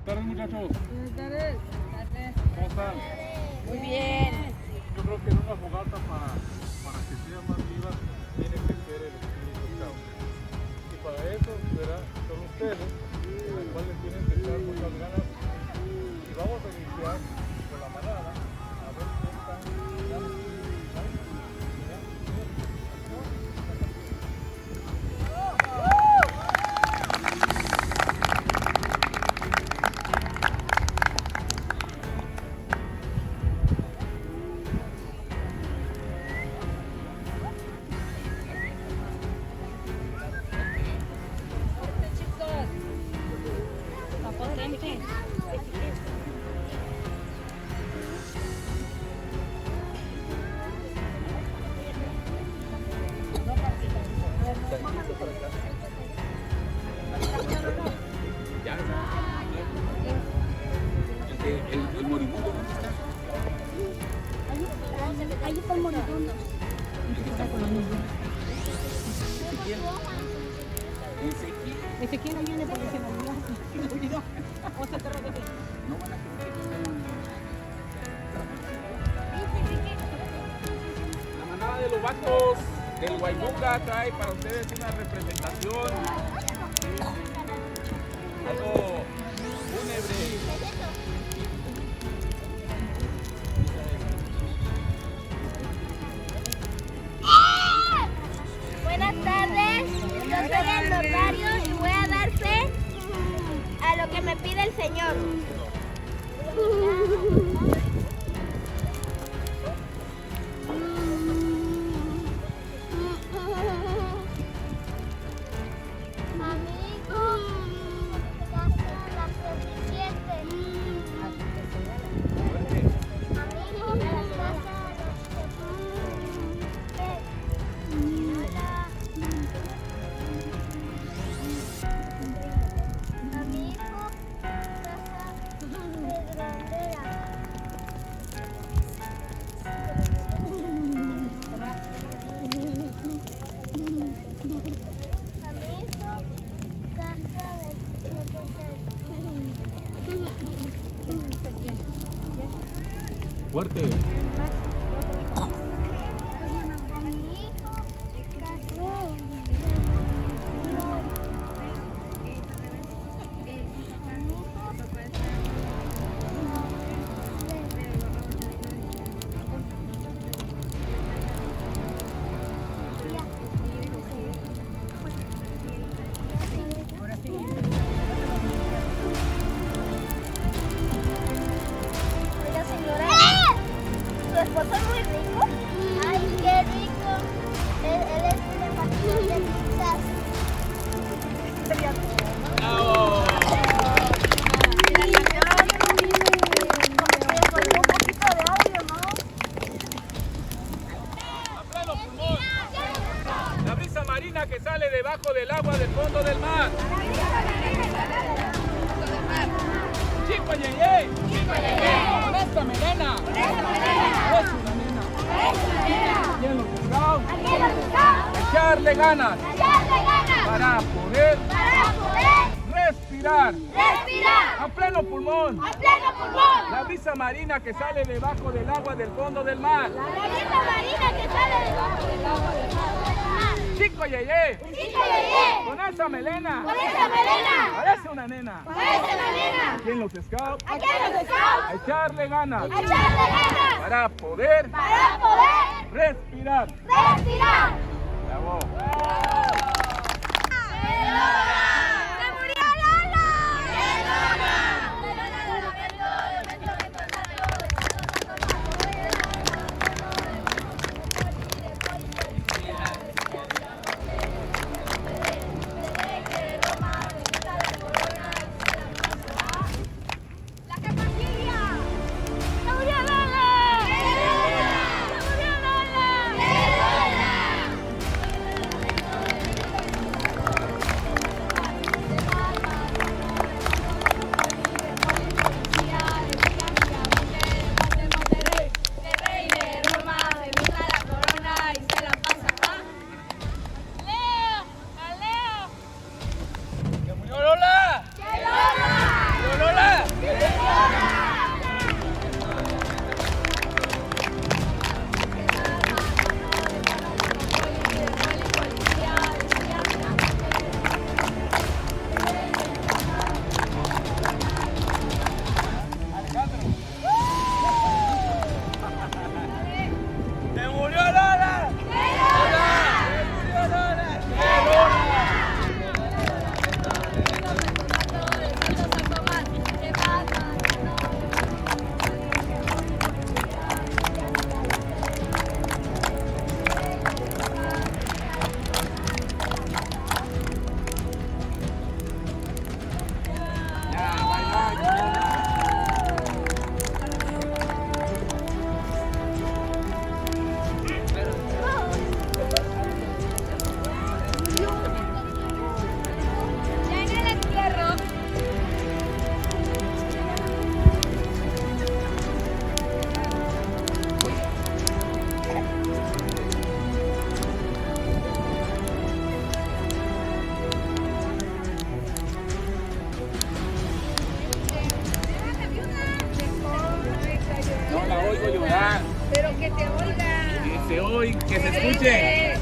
tardes, muchachos. Buenas tardes. ¿Cómo están? Muy bien. Yo creo que en una fogata para que sea más viva tiene que ser el espíritu scout. Y para eso son ustedes, a los cuales tienen que echar muchas ganas. Y vamos a iniciar con la manada. A ver qué están. ¿El moribundo dónde está? Ahí está el moribundo. Ezequiel viene porque se me olvidó. O se te repite. No van a querer que la manada de los vatos del Guaybuca trae para ustedes una representación. Algo fúnebre. Buenas tardes, yo soy el notario y voy a dar fe a lo que me pide el Señor. Fuerte. Oiga, señora, ¿su esposo es muy rico? Ay, qué rico. Él es un repartidor de pizzas. A pleno pulmón. La brisa marina que sale debajo del agua del fondo del mar. Chico Yeye. Con esta melena. Es una nena. ¿Quién lo buscó? Echarle ganas para poder respirar a pleno pulmón. La brisa marina que sale debajo del agua del fondo del mar. Chico Yeye. Con esa melena. Parece una nena. ¿Quién los scouts? A echarle ganas para poder respirar. Bravo. ¡Se murió Lola! ¡La Capasilia! ¡Se murió Lola! ¡Se murió Lola! que se escuche.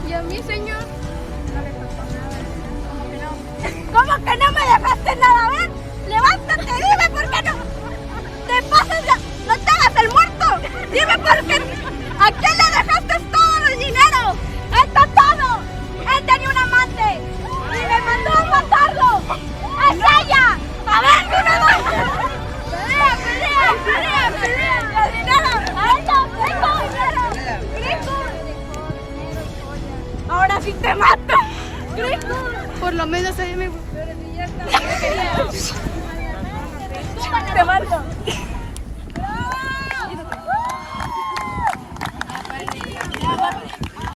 Y a mí, señor, no le pasó nada. ¿Cómo que no me dejaste nada? A ver, levántate, dime por qué no. Te pasas, no te hagas el muerto. Dime por qué. ¿A quién le dejaste todo el dinero? ¡Esto todo! Él tenía un amante y me mandó a matarlo. ¡Es ella! A ver, dime más. ¡Pelea! ¡El dinero! ¡A ella! ¡Rico! Ahora sí te mato. Por lo menos a mí me... Te mato.